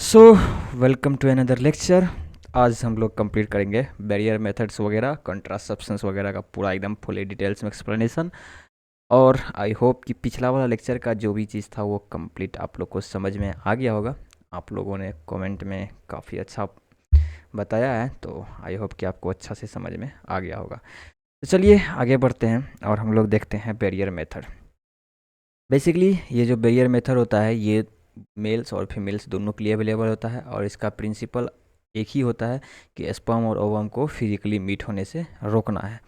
So welcome to another lecture. आज हम लोग कंप्लीट करेंगे बैरियर मेथड्स वगैरह, कंट्रासेप्शंस वगैरह का पूरा एकदम फुली डिटेल्स में एक्सप्लेनेशन। और आई होप कि पिछला वाला लेक्चर का जो भी चीज़ था वो कंप्लीट आप लोग को समझ में आ गया होगा। आप लोगों ने कमेंट में काफ़ी अच्छा बताया है, तो आई होप कि आपको अच्छा से समझ में आ गया होगा। तो चलिए आगे बढ़ते हैं और हम लोग देखते हैं बैरियर मेथड। बेसिकली ये जो बैरियर मेथड होता है ये मेल्स और फीमेल्स दोनों के लिए अवेलेबल होता है, और इसका प्रिंसिपल एक ही होता है कि स्पर्म और ओवम को फिजिकली मीट होने से रोकना है।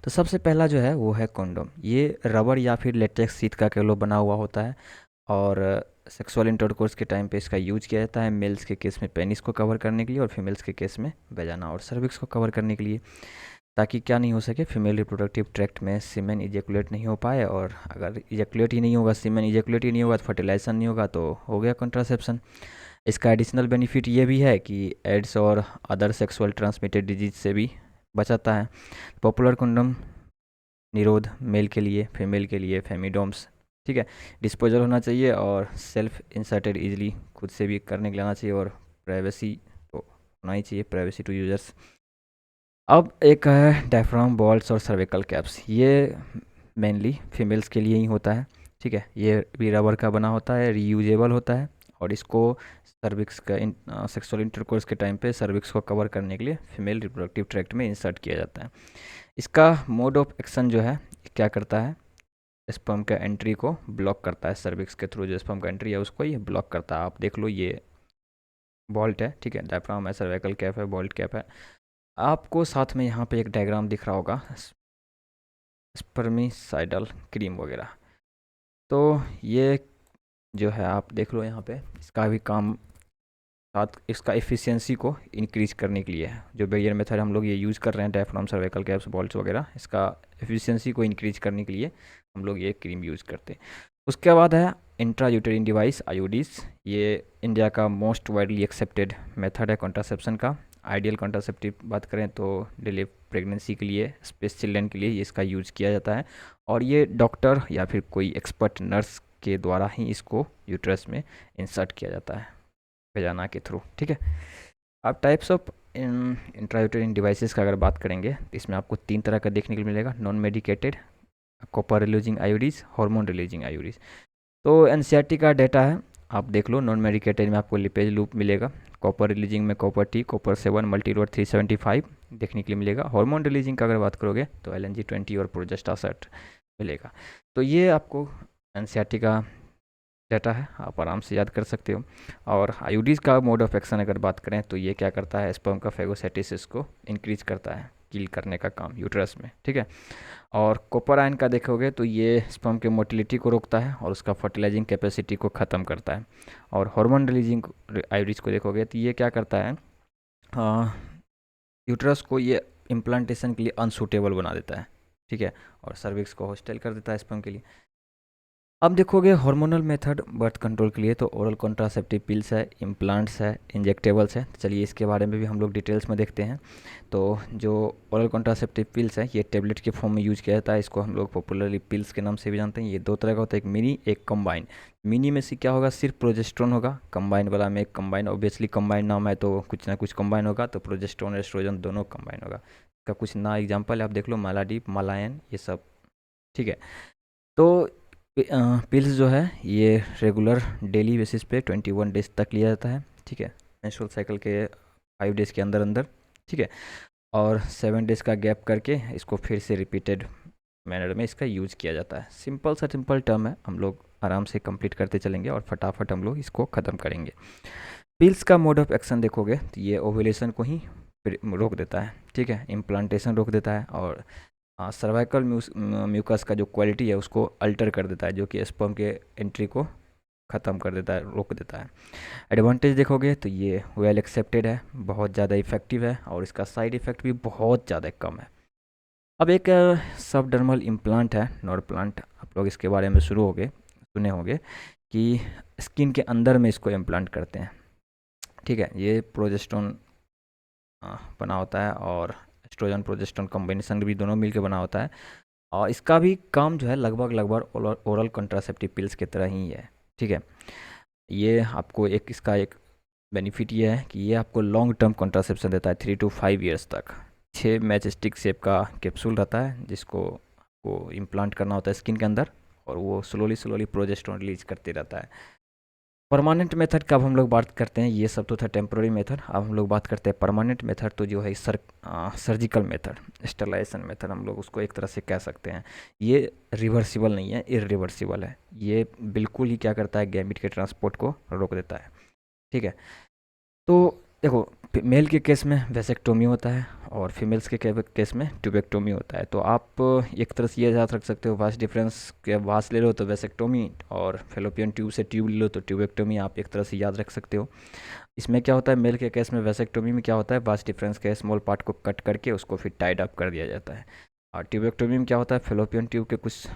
तो सबसे पहला जो है वो है कॉन्डोम। ये रबर या फिर लेटेक्स शीट का केवल बना हुआ होता है, और सेक्सुअल इंटरकोर्स के टाइम पे इसका यूज किया जाता है मेल्स के केस में पेनिस को कवर करने के लिए, और फीमेल्स के केस में वेजाना और सर्विक्स को कवर करने के लिए, ताकि क्या नहीं हो सके, फीमेल रिप्रोडक्टिव ट्रैक्ट में सीमेन इजेकुलेट नहीं हो पाए। और अगर इजेकुलेट ही नहीं होगा, सीमेन इजेकुलेट ही नहीं होगा, तो फर्टिलाइजेशन नहीं होगा, तो हो गया कंट्रासेप्शन। इसका एडिशनल बेनिफिट ये भी है कि एड्स और अदर सेक्सुअल ट्रांसमिटेड डिजीज से भी बचाता है। पॉपुलर कंडोम निरोध मेल के लिए, फीमेल के लिए फेमिडोम्स, ठीक है, डिस्पोजल होना चाहिए और सेल्फ इंसर्टेड इजीली खुद से भी करने के लिए आना चाहिए, और प्राइवेसी तो होना ही चाहिए, प्राइवेसी टू यूजर्स। अब एक है डायफ्राम बॉल्स और सर्विकल कैप्स। ये मेनली फीमेल्स के लिए ही होता है, ठीक है। ये भी रबर का बना होता है, रीयूजेबल होता है, और इसको सर्विक्स का सेक्सुअल इंटरकोर्स के टाइम पे सर्विक्स को कवर करने के लिए फीमेल रिप्रोडक्टिव ट्रैक्ट में इंसर्ट किया जाता है। इसका मोड ऑफ एक्शन जो है क्या करता है, स्पर्म का एंट्री को ब्लॉक करता है। सर्विक्स के थ्रू जो स्पर्म का एंट्री है उसको ये ब्लॉक करता है। आप देख लो, ये बॉल्ट है, ठीक है, डायफ्राम है, सर्विकल कैप है, बॉल्ट कैप है। आपको साथ में यहाँ पे एक डायग्राम दिख रहा होगा, स्पर्मिसाइडल क्रीम वगैरह। तो ये जो है आप देख लो यहाँ पे, इसका भी काम साथ इसका एफिशिएंसी को इंक्रीज करने के लिए है। जो बैरियर मेथड हम लोग ये यूज़ कर रहे हैं, डायफ्राम, सर्वाइकल कैप्स, बॉल्ट्स वगैरह, इसका एफिशिएंसी को इंक्रीज करने के लिए हम लोग ये क्रीम यूज़ करते हैं। उसके बाद है इंट्रायूटेरिन डिवाइस, आईयूडीज। ये इंडिया का मोस्ट वाइडली एक्सेप्टेड मेथड है कॉन्ट्रासेप्शन का। आइडियल कॉन्ट्रासेप्टिव बात करें तो डिले प्रेगनेंसी के लिए, स्पेस चिल्ड्रन के लिए ये इसका यूज़ किया जाता है, और ये डॉक्टर या फिर कोई एक्सपर्ट नर्स के द्वारा ही इसको यूट्रस में इंसर्ट किया जाता है भेजाना के थ्रू, ठीक है। आप टाइप्स ऑफ इंट्रायूटेरिन डिवाइसेस का अगर बात करेंगे तो इसमें आपको 3 तरह का देखने को मिलेगा। Non medicated, copper releasing IUDs, hormone releasing IUDs. तो एनसीईआरटी का डाटा है, आप देख लो। नॉन मेडिकेटेड में आपको लिपेज लूप मिलेगा, कॉपर रिलीजिंग में कॉपर टी, कॉपर 7, मल्टीरोड 375 देखने के लिए मिलेगा। हार्मोन रिलीजिंग का अगर बात करोगे तो LNG 20 और प्रोजेस्टा 60 मिलेगा। तो ये आपको एनसीईआरटी का डाटा है, आप आराम से याद कर सकते हो। और आयोडीज का मोड ऑफ एक्शन अगर बात करें तो ये क्या करता है, स्पर्म का फेगोसाइटोसिस को इंक्रीज करता है, किल करने का काम यूट्रस में, ठीक है। और कॉपर आयन का देखोगे तो ये स्पर्म के मोटिलिटी को रोकता है और उसका फर्टिलाइजिंग कैपेसिटी को ख़त्म करता है। और हार्मोन रिलीजिंग आयोडीज को देखोगे तो ये क्या करता है, यूट्रस को ये इम्प्लांटेशन के लिए अनसूटेबल बना देता है, ठीक है, और सर्विक्स को हॉस्टाइल कर देता है स्पर्म के लिए। अब देखोगे हार्मोनल मेथड बर्थ कंट्रोल के लिए तो ओरल कॉन्ट्रासेप्टिव पिल्स है, इम्प्लांट्स है, इंजेक्टेबल्स है। तो चलिए इसके बारे में भी हम लोग डिटेल्स में देखते हैं। तो जो ओरल कॉन्ट्रासेप्टिव पिल्स है ये टेबलेट के फॉर्म में यूज़ किया जाता है। इसको हम लोग पॉपुलरली पिल्स के नाम से भी जानते हैं। ये 2 तरह का होता है, एक मिनी, एक कंबाइन। मिनी में से क्या होगा, सिर्फ प्रोजेस्ट्रॉन होगा। कंबाइन वाला में एक कंबाइन, ऑब्वियसली कंबाइन नाम है तो कुछ ना कुछ कंबाइन होगा, तो प्रोजेस्ट्रॉन एस्ट्रोजन दोनों कंबाइन होगा। इसका कुछ ना एग्जाम्पल है, आप देख लो, मालाडीप, मालायन, ये सब, ठीक है। तो पिल्स जो है ये रेगुलर डेली बेसिस पे 21 डेज तक लिया जाता है, ठीक है, मेंस्ट्रुअल साइकिल के 5 डेज़ के अंदर अंदर, ठीक है। और 7 डेज़ का गैप करके इसको फिर से रिपीटेड मैनर में इसका यूज़ किया जाता है। सिंपल सा सिंपल टर्म है, हम लोग आराम से कंप्लीट करते चलेंगे और फटाफट हम लोग इसको ख़त्म करेंगे। पिल्स का मोड ऑफ एक्शन देखोगे तो ये ओव्यूलेशन को ही रोक देता है, ठीक है, इम्प्लांटेशन रोक देता है, और सर्वाइकल म्यूकस का जो क्वालिटी है उसको अल्टर कर देता है, जो कि स्पर्म के एंट्री को ख़त्म कर देता है, रोक देता है। एडवांटेज देखोगे तो ये वेल एक्सेप्टेड है, बहुत ज़्यादा इफेक्टिव है, और इसका साइड इफ़ेक्ट भी बहुत ज़्यादा कम है। अब एक सबडर्मल इम्प्लांट है, नॉर प्लांट, आप लोग इसके बारे में सुने होंगे कि स्किन के अंदर में इसको इम्प्लांट करते हैं, ठीक है। ये प्रोजेस्टोन बना होता है, और एस्ट्रोजन प्रोजेस्टोन कॉम्बिनेशन भी दोनों मिलकर बना होता है। और इसका भी काम जो है लगभग लगभग ओरल कंट्रासेप्टिव पिल्स की तरह ही है, ठीक है। ये आपको एक इसका एक बेनिफिट ये है कि ये आपको लॉन्ग टर्म कॉन्ट्रासेप्शन देता है 3 to 5 ईयर्स तक। 6 मैच स्टिक शेप का कैप्सूल रहता है जिसको वो इम्प्लांट करना होता है स्किन के अंदर, और वो स्लोली स्लोली प्रोजेस्टेरोन रिलीज करते रहता है। परमानेंट मेथड का अब हम लोग बात करते हैं, ये सब तो था टेम्प्रोरी मेथड। अब हम लोग बात करते हैं परमानेंट मेथड, तो जो है सर्जिकल मेथड, स्टरलाइजेशन मेथड हम लोग उसको एक तरह से कह सकते हैं। ये रिवर्सिबल नहीं है, इरिवर्सिबल है। ये बिल्कुल ही क्या करता है, गैमीट के ट्रांसपोर्ट को रोक देता है। ठीक है, तो देखो मेल के केस में वेसेक्टोमी होता है और फीमेल्स के केस में ट्यूबेक्टोमी होता है। तो आप एक तरह से ये याद रख सकते हो, वास्ट डिफरेंस के वास्ट ले लो तो वेसेक्टोमी, और फेलोपियन ट्यूब से ट्यूब ले लो तो ट्यूबेक्टोमी, आप एक तरह से याद रख सकते हो। इसमें क्या होता है, मेल के केस में वेसेक्टोमी में क्या होता है, वास्ट डिफरेंस के स्मॉल पार्ट को कट करके उसको फिर टाइड अप कर दिया जाता है। और ट्यूबेक्टोमी में क्या होता है, फेलोपियन ट्यूब के कुछ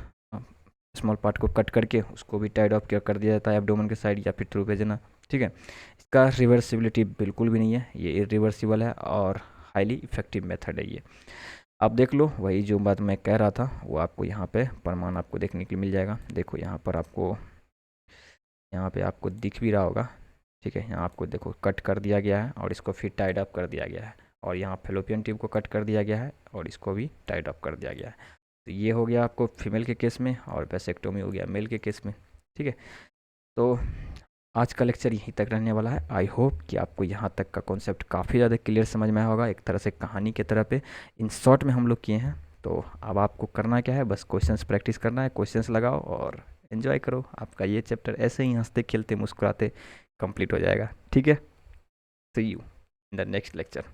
स्मॉल पार्ट को कट करके उसको भी टाइड अप कर दिया जाता है एब्डोमेन के साइड या फिर थ्रू वेजिना। ठीक है, इसका रिवर्सिबिलिटी बिल्कुल भी नहीं है, ये इरिवर्सिबल है और हाईली इफेक्टिव मेथड है ये। आप देख लो, वही जो बात मैं कह रहा था वो आपको यहाँ पे प्रमाण आपको देखने के लिए मिल जाएगा। देखो यहाँ पर आपको, यहाँ पे आपको दिख भी रहा होगा। ठीक है, यहाँ आपको देखो कट कर दिया गया है और इसको फिर टाइड अप कर दिया गया है, और यहाँ फेलोपियन ट्यूब को कट कर दिया गया है और इसको भी टाइड अप कर दिया गया है। तो ये हो गया आपको फीमेल के केस में, और वेसेक्टोमी हो गया मेल के केस में। ठीक है, तो आज का लेक्चर यहीं तक रहने वाला है। आई होप कि आपको यहाँ तक का कॉन्सेप्ट काफ़ी ज़्यादा क्लियर समझ में आया होगा, एक तरह से कहानी की तरह पे इन शॉर्ट में हम लोग किए हैं। तो अब आपको करना क्या है, बस क्वेश्चंस प्रैक्टिस करना है, क्वेश्चंस लगाओ और एंजॉय करो। आपका ये चैप्टर ऐसे ही हंसते खेलते मुस्कुराते कंप्लीट हो जाएगा। ठीक है, see you in the next lecture.